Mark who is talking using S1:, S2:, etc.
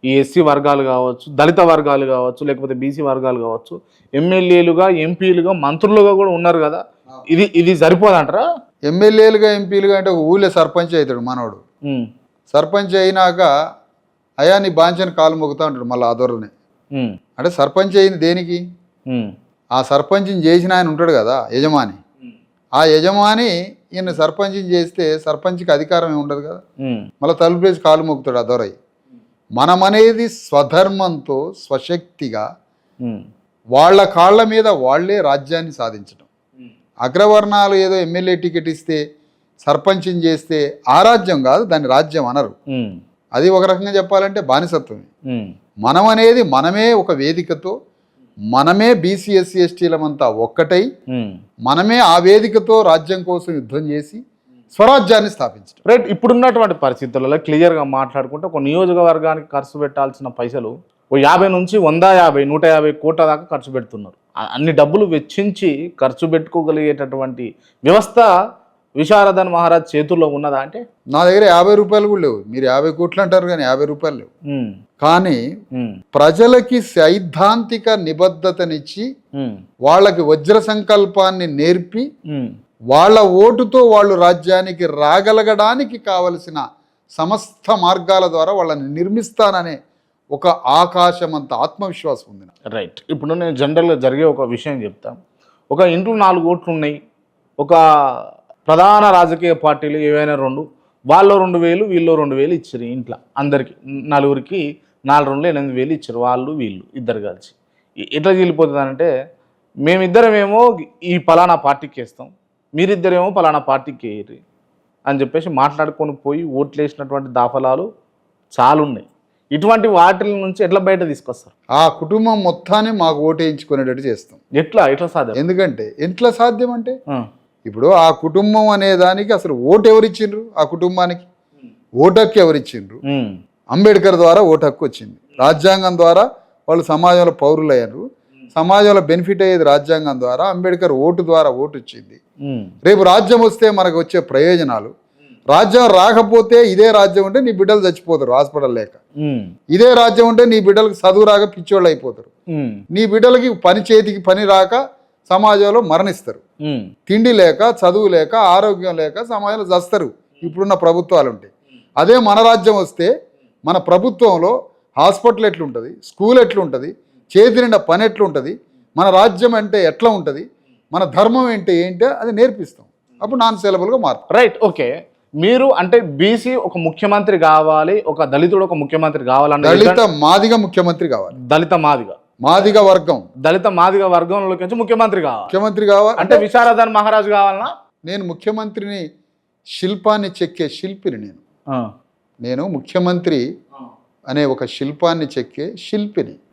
S1: ఈ ఎస్సీ వర్గాలు కావచ్చు, దళిత వర్గాలు కావచ్చు, లేకపోతే బీసీ వర్గాలు కావచ్చు, ఎమ్మెల్యేలుగా, ఎంపీలుగా, మంత్రులుగా కూడా ఉన్నారు కదా. ఇది ఇది సరిపోదంటారా?
S2: ఎమ్మెల్యేలుగా, ఎంపీలుగా అంటే ఒక ఊళ్ళో సర్పంచ్ అవుతాడు మనోడు. సర్పంచ్ అయినాక అయా నీ బాంచని కాలు మొక్కుతా ఉంటాడు మళ్ళీ ఆదోరని. అంటే సర్పంచ్ అయింది దేనికి? ఆ సర్పంచ్ని చేసిన ఆయన ఉంటాడు కదా యజమాని. ఆ యజమాని ఈయన సర్పంచ్ని చేస్తే సర్పంచ్కి అధికారం ఏమి ఉండదు కదా. మళ్ళీ తలుపులేసి కాలు మొక్కుతాడు అదోరై. మనమనేది స్వధర్మంతో స్వశక్తిగా వాళ్ళ కాళ్ళ మీద వాళ్లే రాజ్యాన్ని సాధించడం. అగ్రవర్ణాలు ఏదో ఎమ్మెల్యే టికెట్ ఇస్తే సర్పంచ్ని చేస్తే ఆ రాజ్యం కాదు, దాన్ని రాజ్యం అనరు. అది ఒక రకంగా చెప్పాలంటే బానిసత్వమే. మనం అనేది మనమే ఒక వేదికతో, మనమే బీసీ ఎస్సీ ఎస్టీలమంతా ఒక్కటై మనమే ఆ వేదికతో రాజ్యం కోసం యుద్ధం చేసి స్వరాజ్యాన్ని స్థాపించడం.
S1: రైట్. ఇప్పుడున్నటువంటి పరిస్థితులలో క్లియర్గా మాట్లాడుకుంటే ఒక నియోజకవర్గానికి ఖర్చు పెట్టాల్సిన పైసలు 50 నుంచి 150, 150 కోట్ల దాకా ఖర్చు పెడుతున్నారు. అన్ని డబ్బులు వెచ్చించి ఖర్చు పెట్టుకోగలిగేటటువంటి వ్యవస్థ విశారదన్ మహారాజ్ చేతుల్లో ఉన్నదా అంటే?
S2: నా దగ్గర 50 రూపాయలు కూడా లేవు. మీరు 50 కోట్లు అంటారు కానీ 50 రూపాయలు లేవు. కానీ ప్రజలకి సైద్ధాంతిక నిబద్ధతనిచ్చి వాళ్ళకి వజ్ర సంకల్పాన్ని నేర్పి వాళ్ళ ఓటుతో వాళ్ళు రాజ్యానికి రాగలగడానికి కావలసిన సమస్త మార్గాల ద్వారా వాళ్ళని నిర్మిస్తాననే ఒక ఆకాశమంత ఆత్మవిశ్వాసం ఉంది.
S1: రైట్. ఇప్పుడు నేను జనరల్గా జరిగే ఒక విషయం చెప్తాను. ఒక ఇంట్లో 4 ఓట్లు ఉన్నాయి. ఒక ప్రధాన రాజకీయ పార్టీలు ఏవైనా 2, వాళ్ళు 2,000, వీళ్ళు 2,000 ఇచ్చారు. ఇంట్లో అందరికి నలుగురికి 4 2 8,000 ఇచ్చారు. వాళ్ళు వీళ్ళు ఇద్దరు కలిసి ఎట్లా చీలిపోతుందంటే, మేమిద్దరమేమో ఈ పలానా పార్టీకి వేస్తాం, మీరిద్దరేమో పలానా పార్టీకి వేయరు అని చెప్పేసి మాట్లాడుకొని పోయి ఓట్లు వేసినటువంటి దాఫలాలు చాలా ఉన్నాయి. ఇటువంటి వాటి నుంచి ఎట్లా బయట తీసుకొస్తారు?
S2: ఆ కుటుంబం మొత్తాన్ని మాకు ఓటేయించుకునేటట్టు చేస్తాం.
S1: ఎట్లా సాధ్యం?
S2: ఎందుకంటే ఎట్లా సాధ్యం అంటే, ఇప్పుడు ఆ కుటుంబం అనే దానికి అసలు ఓటు ఎవరిచ్చిండ్రు? ఆ కుటుంబానికి ఓటు హక్కు ఎవరిచ్చిండ్రు? అంబేద్కర్ ద్వారా ఓటు హక్కు వచ్చింది. రాజ్యాంగం ద్వారా వాళ్ళు సమాజంలో పౌరులు అయ్యారు. సమాజంలో బెనిఫిట్ అయ్యేది రాజ్యాంగం ద్వారా. అంబేద్కర్ ఓటు ద్వారా ఓటు వచ్చింది. రేపు రాజ్యం వస్తే మనకు వచ్చే ప్రయోజనాలు, రాజ్యం రాకపోతే ఇదే రాజ్యం ఉంటే నీ బిడ్డలు చచ్చిపోతారు హాస్పిటల్ లేక, ఇదే రాజ్యం ఉంటే నీ బిడ్డలకు చదువు రాక పిచ్చోళ్ళు అయిపోతారు, నీ బిడ్డలకి పని చేతికి పని రాక సమాజంలో మరణిస్తారు, తిండి లేక, చదువు లేక, ఆరోగ్యం లేక సమాజంలో చస్తారు ఇప్పుడున్న ప్రభుత్వాలు ఉంటాయి. అదే మన రాజ్యం వస్తే మన ప్రభుత్వంలో హాస్పిటల్ ఎట్లుంటుంది, స్కూల్ ఎట్లుంటుంది, చేతి నిండా పని ఎట్లుంటుంది, మన రాజ్యం అంటే ఎట్లా ఉంటుంది, మన ధర్మం ఏంటి అది నేర్పిస్తాం. అప్పుడు నాన్ సెలబుల్గా మారుతాం.
S1: రైట్. ఓకే. మీరు అంటే బీసీ ఒక ముఖ్యమంత్రి కావాలి, ఒక దళితుడు ఒక ముఖ్యమంత్రి కావాలన్న,
S2: దళిత మాదిగ ముఖ్యమంత్రి కావాలి, మాదిగ వర్గం,
S1: దళిత మాదిగ వర్గంలోకి వచ్చి ముఖ్యమంత్రి కావాలి అంటే విశారదన్ మహారాజు కావాలన్నా?
S2: నేను ముఖ్యమంత్రిని శిల్పాన్ని చెక్కే శిల్పిని. నేను ముఖ్యమంత్రి అనే ఒక శిల్పాన్ని చెక్కే శిల్పిని.